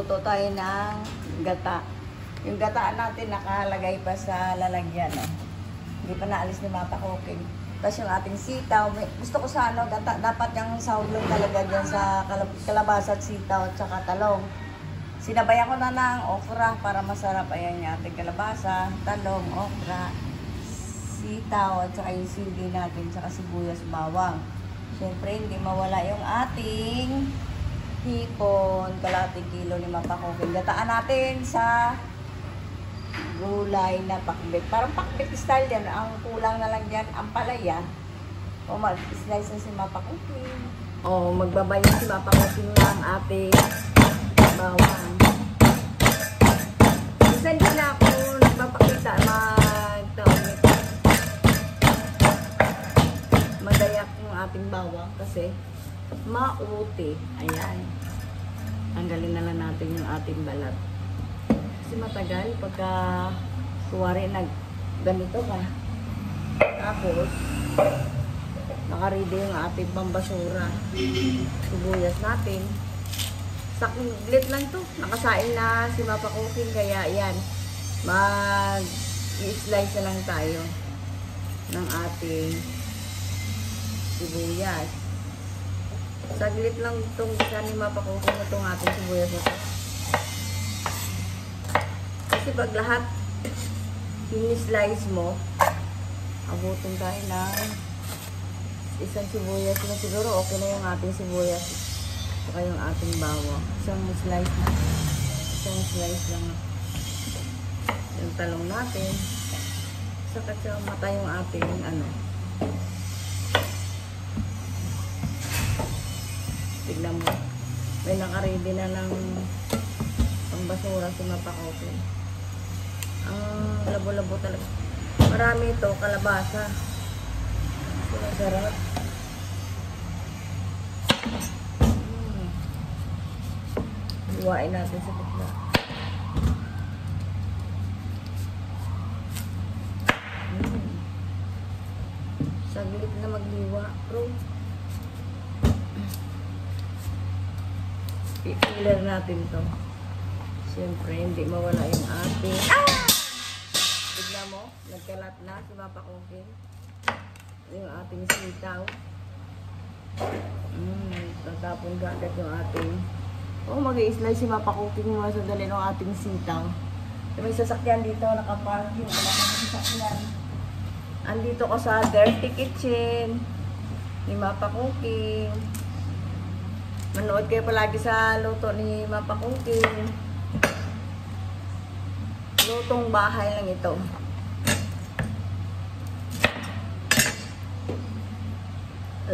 Magluto tayo ng gata. Yung gata natin nakalagay pa sa lalagyan. Oh. Hindi pa naalis ni Mapa Cooking. Tapos yung ating sitaw. Gusto ko sa ano, gata. Dapat yung sahulog talaga dyan sa kalabasa at sitaw at saka talong. Sinabayan ko na ng okra para masarap. Ayan yung ating kalabasa, talong, okra, sitaw at saka yung sili natin, saka sibuyas, bawang. Siyempre, hindi mawala yung ating hipon, kalahating kilo ni Mapa Cooking. Gataan natin sa gulay na pakbet. Parang pakbet style yan. Ang kulang na lang dyan, ang palaya. O mag-slice na si Mapa Cooking. O magbabayan si Mapa Cooking ng ating bawang. Minsan din na ako nagpapakita madayak yung ating bawang kasi mauti. Ayan. Tanggalin na lang natin yung ating balat. Kasi matagal pagka kuwari ganito ka. Tapos nakaready yung ating pambasura. Sibuyas natin. Saklit lang to. Nakasain na si Mapa Cooking. Kaya yan. Mag-i-slice na lang tayo ng ating sibuyas. Saglit lang itong isa ni Mapa Cooking itong ating sibuyas ito. Kasi pag lahat in-slice mo, abutin tayo ng isang sibuyas na siguro okay na yung ating sibuyas. Saka yung ating bawang. Isang slice lang. Yung talong natin. Saka sa mata yung ating tignan mo. May nakaready na ng pangbasura si Mapa Cooking. Ang labo-labo talaga. Marami ito, kalabasa. Masarap. Iwain natin sa gitna. Saglit na magliwa, bro. Pipiler natin to. Siyempre, hindi mawala yung ating... Tignan mo, nagkalat na si Mapa Cooking. Yung ating sitaw. Tatapon agad yung ating... mag-i-slice si Mapa Cooking mga sandali ng ating sitaw. May sasakyan dito, nakaparking. Wala kang sasakyan. Andito ko sa Dirty Kitchen ni Mapa Cooking. Manood kayo palagi sa luto ni Mapa Cooking. Lutong bahay lang ito.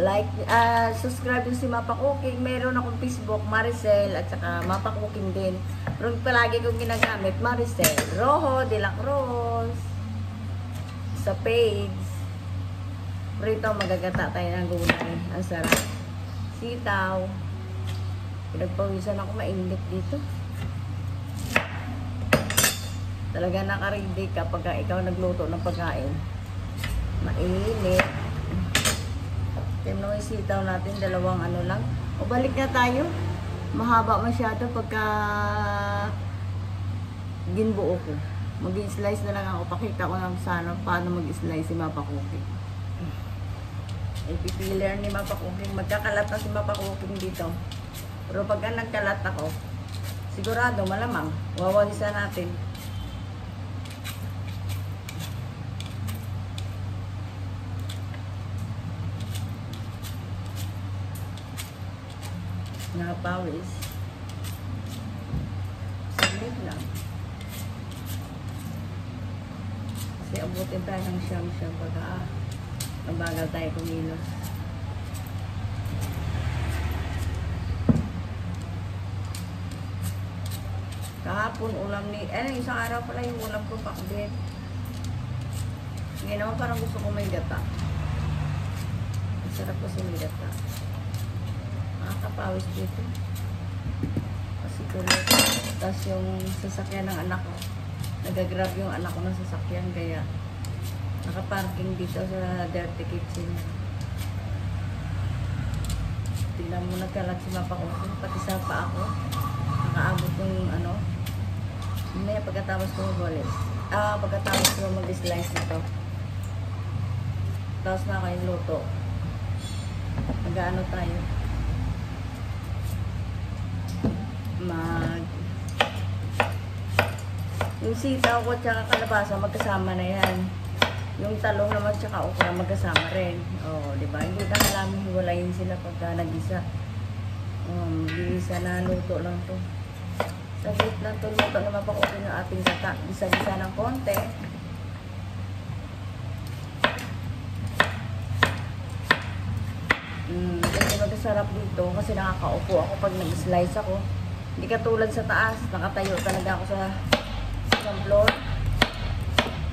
Like, subscribe yung si Mapa Cooking. Meron akong Facebook, Maricel, at saka Mapa Cooking din. Pero palagi kong ginagamit, Maricel Rojo de la Cruz. Sa page. Pero ito, magagata tayo ng gulay. Ang sarap. Sitaw. Pinagpawisan ako, mainit dito. Talaga nakaready kapag ikaw nagluto ng pagkain. Mainit. Tignan mo yung sitaw natin, dalawang lang. O balik na tayo. Mahaba masyado pagka ginbuo ko. Mag-i-slice na lang ako. Pakita ko lang sana paano mag-slice si Mapa Cooking. Ipipiler ni Mapa Cooking. Magkakalat na si Mapa Cooking dito. Pero pagka nagkalat ako, sigurado malamang wawalisa natin. Nakapawis. Saglit lang. Kasi abutin tayo ng siyam-siyam pagka mabagal tayo kumilos. Kahapon ulam ni... isang araw pala yung ulam ko pakbet. Ngayon naman parang gusto ko may gata. Masarap kasi may gata. Nakakapawis dito. Kasi kulit. Tapos yung sasakyan ng anak ko. Nagagrab yung anak ko ng sasakyan. Kaya nakaparking dito sa Dirty Kitchen. Tingnan mo nagkalat si Mapa Cooking. Pati sa pa ako. nakakaabot ng ano. May pagkatapos ko mag-walis. Pagkatapos ko mag-slice nito. Tapos na ako yung luto. Mag-ano tayo. Yung sitaw ko at saka kalabasa magkasama na yan. Yung talong naman at saka okra magkasama rin. Diba? Hindi ka nalang hiwalayin sila pagka nag-isa. Bisa na luto lang to. Saglit lang to luto naman pa okay yung ating gata. Bisa-bisa ng konti. Kasi magkasarap dito kasi nakakaupo ako pag nag-slice ako. Hindi katulad sa taas, nakatayo talaga ako sa floor.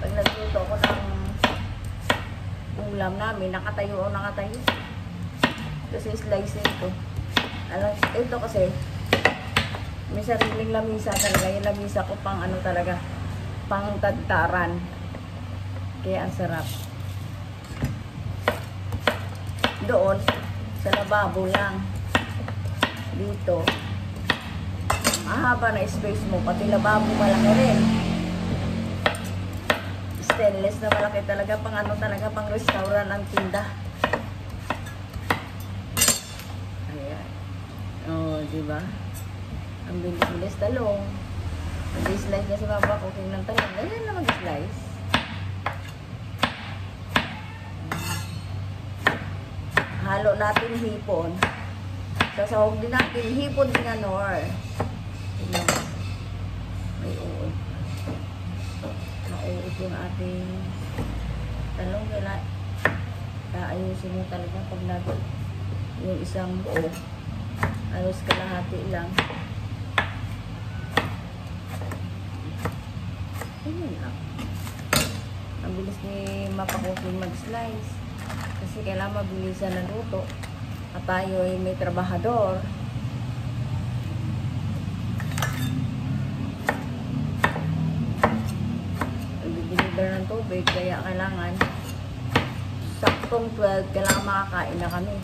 Pag nagluto ako ng ulam namin, nakatayo. Kasi slicing ko. Ito kasi, may sariling lamisa talaga. Yung lamisa ko pang ano talaga, pang tagtaran. Kaya ang sarap. Doon, sa lababo lang. Dito, mahaba na space mo, pati lababo malaki rin. Stainless na malaki talaga, pang ano talaga, pang restaurant ang tinda. Ayan. Diba? Ang bilis-bilis talong. Mag-slice na si Papa cooking ng talong. Ganyan na mag-slice. Halo natin hipon. Sasahog din natin hipon din ganor. May uod. Mauod yung ating talong. Kaayusin mo talaga pag yung isang buo. Ayos kalahati lang. Ayan lang. Ang bilis ni Mapakukin mag-slice. Kasi kailangan mabilisan na luto. At tayo ay may trabahador. Nag-deliver ng tubig. Kaya kailangan saktong 12, kailangan makakain na kami.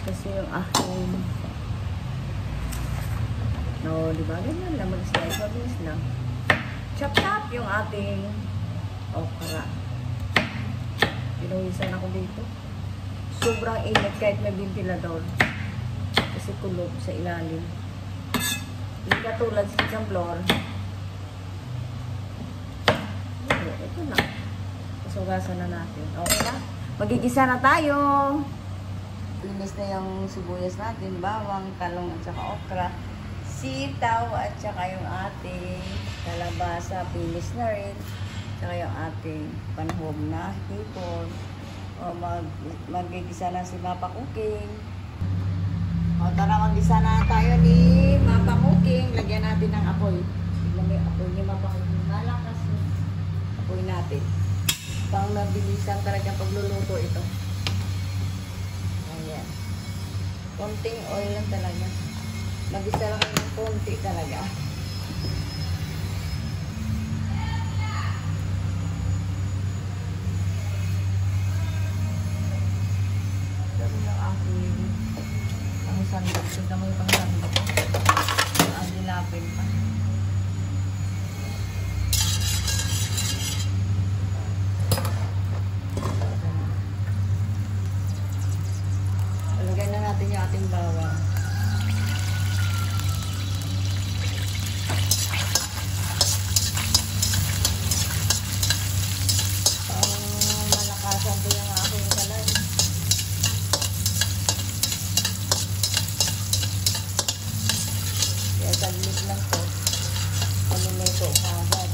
Kasi yung diba? Ganyan lang mag-slice. Mabilis lang. Chop-chop yung ating okra. Pinuwisan ako dito. Sobrang init kahit may ventilador. Kasi kulog sa ilalim. Hindi katulad sa isang floor. Ito na. Pasugasan na natin. Okay na? Magigisa na tayo. Linis na yung sibuyas natin. Bawang, talong at saka okra. Sitaw at saka yung ating kalabasa. Pinis na rin. Saka yung ating panhog na hipon. Magigisa na si Mapa Cooking. Tara, maggisa na tayo ni Mapa Cooking. Lagyan natin ng apoy. Tignan mo yung apoy ni Mapa Cooking. Malakas yung apoy natin. Pang nabilisan talaga pagluluto ito. Ayan. Konting oil lang talaga. Magisa lang ng konti talaga. Pangsandok. Tignan mo yung pangsandok. Ang dilapin pa. Palagay na natin yung ating bawang. Malakasan ko yung aking kalan. Saglit lang to. Palumeto ka agad.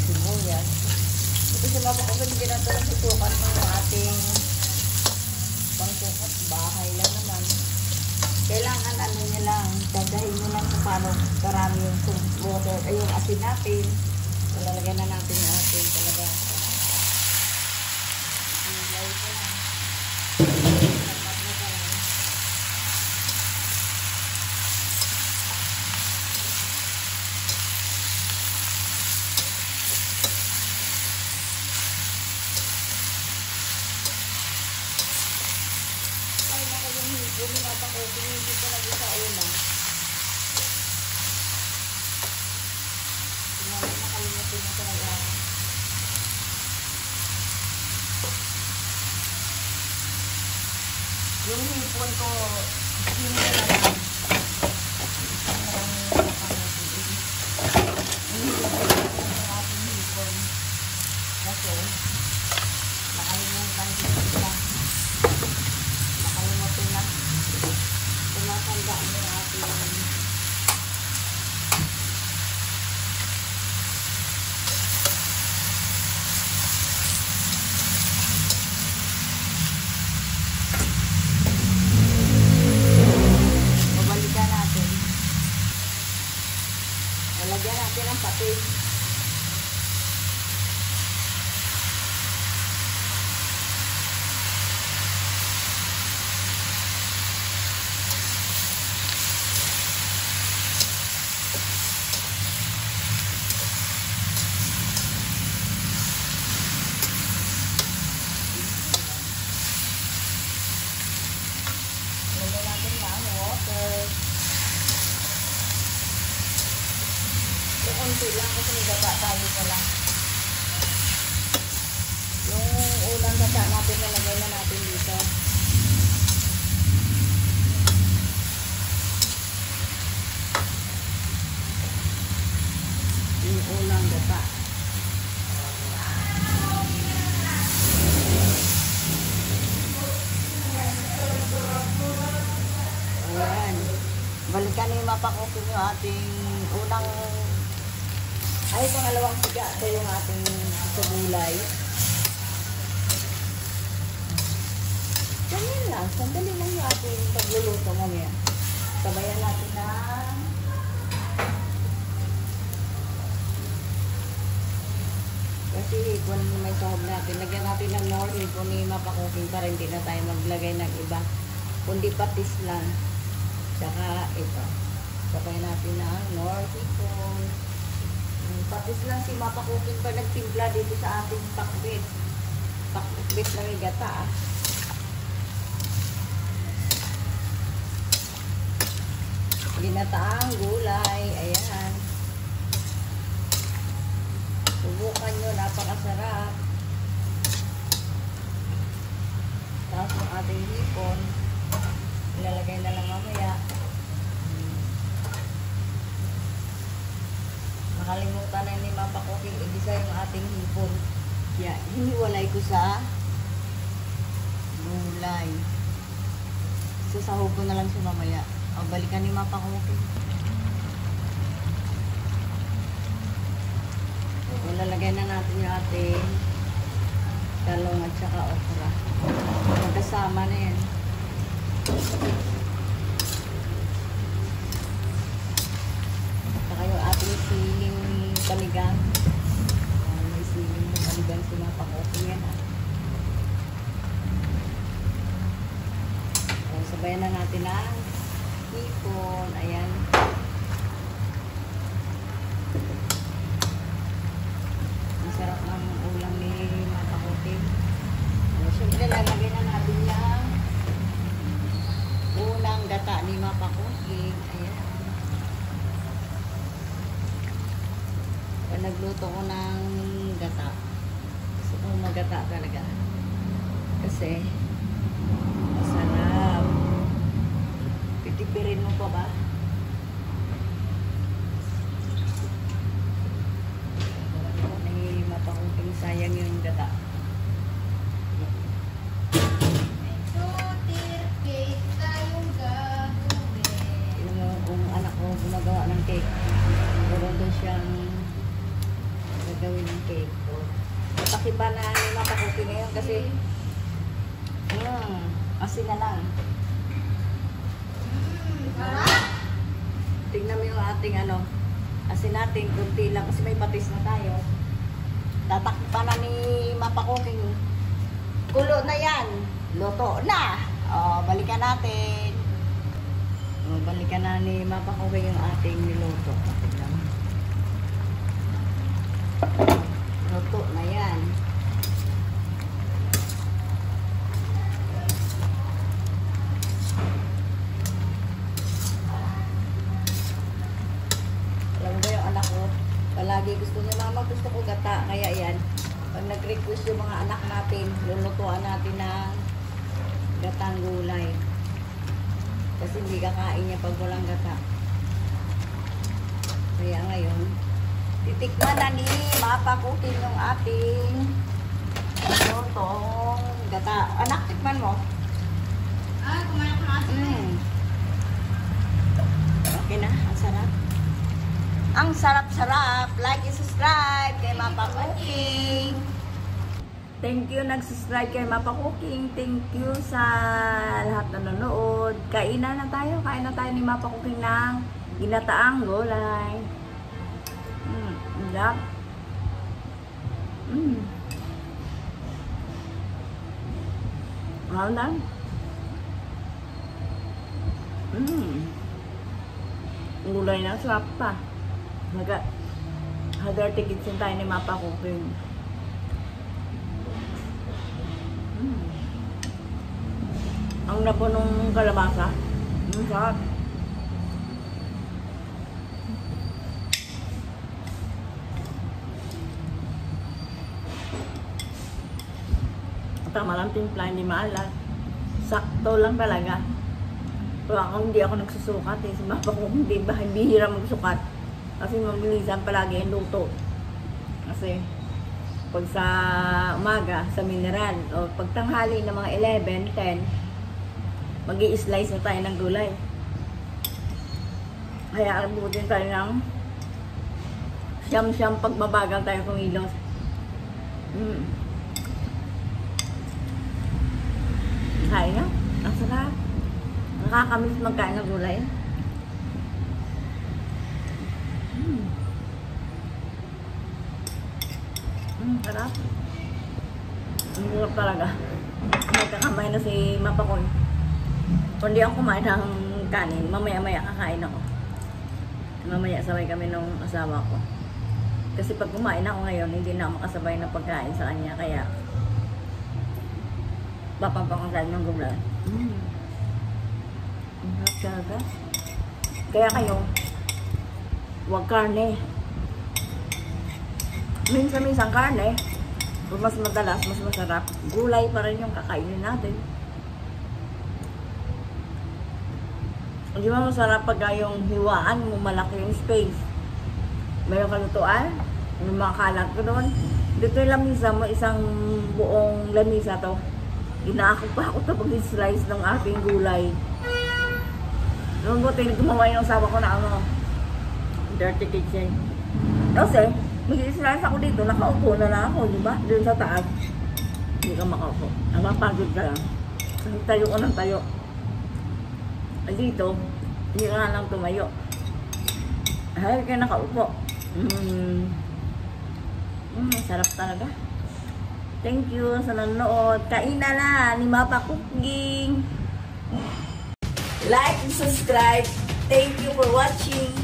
Sibuyas. Ito si Mapa Cooking, hindi natin lang susukat ng ating pangsukat. Bahay lang naman. Kailangan ano niya lang, dadahin nyo lang kung paano karami yung water, ay yung asin natin. Lalagyan na natin yung ating talaga. Ilay ko lang. Yung pinapakuking, hindi ko lagi sa una. Nakalimutin na talaga. Yung hipon ko, yun na lang. Kasi, nakalimutan din sila. Nakalimutan na. Tumatanda mo ating babalikan natin. Lalagyan natin ang patis. Kunti lang kasi may gata tayo pala. Yung ulang gata natin, nalagay na natin dito. Yung ulang gata. Ayan. Balikan yung mapakukin yung ating unang ay, pangalawang siga. Ito yung ating gulay. Ganyan lang. Sandali lang yung ating pagluluto mamaya. Sabayan natin na kasi kung may sahog natin, lagyan natin ng nori kung may mapakuking para hindi na tayo maglagay ng iba. Kundi patis lang. Tsaka ito. Sabayan natin ng nori kung patis lang si mapakukin pa nagtimpla dito sa ating pakbit. Pakbit na may gata. Ginataang gulay. Ayan. Subukan nyo. Napakasarap. Tapos yung ating hipon. Ilalagay na lang mamaya. Nakalimutan na ni mapakuking igisa yung ating hipon. Kaya hiniwalay ko sa gulay. Sasahog ko na lang siya mamaya. O, balikan ni mapakuking. O, lalagay na natin yung ating talong at saka okra. Magkasama na yan. Saka yung ating siling panigang. May siling panigang si mapakuking yan. Sabayan na natin ang hipon. Ayan. Ang sarap ng ulam ni mapakuking. Siyempre, lalagay na natin yung unang gata ni mapakuking. Ayan. Pag nagluto ko ng gata, gusto ko magata talaga. Kasi, masarap. Titipirin mo pa ba? Ay, mapakuking sayang yung gata. Kung anak ko gumagawa ng cake, meron doon siyang gagawin ng cake. Pakiba na ni mapakuking ngayon kasi asin na lang. Tingnan mo yung ating asin natin, kunti lang kasi may patis na tayo. Tatakpan na ni mapakuking. Kulo na yan. Luto na. O, balikan natin. O, balikan na ni mapakuking yung ating niluto. Tingnan mo. Luto na yan. lagi gusto niya, mama gusto ko gata. Kaya yan, pag nag-request yung mga anak natin, lulutuan natin ng gatang gulay. Kasi hindi kakain niya pag walang gata. Kaya ngayon, titikman na ni mapakutin yung ating lutong gata. Anak, tikman mo. Ay, kumain ko na. Okay na, ang sarap. Ang sarap-sarap. Like and subscribe kay Mapa Cooking. Thank you nag-subscribe kay Mapa Cooking. Thank you sa lahat na nanonood. Kainan na tayo. Kain na tayo ni Mapa Cooking ng ginataang gulay. Lap. Wow na. Gulay na, sarap pa. Hadar tigitsin tayo ni Mapa Cooking. Ang labo nung kalabasa. Sarap. Tama lang timpla, hindi maalat. Sakto lang talaga. Pero ako hindi ako nagsusukat eh. Si Mapa ko hindi bihira magsukat. Kasi mabilisan palagi ang luto. Kasi pag sa umaga, sa mineral, o pag tanghali ng mga 11, 10, mag-i-slice na tayo ng gulay. Kaya abutin tayo ng siyam-siyam pag mabagal tayo kumilos. Kain na. Ang sarap. Nakakamiss magkain ng gulay. Sarap. Ang sarap talaga. May kakamay na si Mapa ko. Kung di ako kumain ng kanin, mamaya-maya kakain ako. Mamaya sabay kami nung asawa ko. Kasi pag kumain ako ngayon, hindi na ako makasabay na pagkain sa kanya. Kaya papapakasain ng gulay. Ang sarap talaga. Kaya kayo, huwag karne. Minsan karne, mas madalas, mas masarap. Gulay pa rin yung kakainin natin. Hindi ba masarap pag yung hiwaan mo, malaki yung space. Mayroon kalutuan, may mga kalat ko doon. Dito yung lamisa mo, isang buong lamisa to. Ginaakot pa ako tapos slice ng ating gulay. Noong buti, gumawa yung asawa ko na dirty kitchen. Kasi, mag-i-slice ako dito, nakaupo na lang ako, di ba? Doon sa taas. Hindi ka makaupo. Napapagod ka lang. Kasi tayo ko ng tayo. Dito, hindi ka nga lang tumayo. Ay, kaya nakaupo. Sarap talaga. Thank you sa nanonood. Kain na na ni Mapa Cooking. Like and subscribe. Thank you for watching.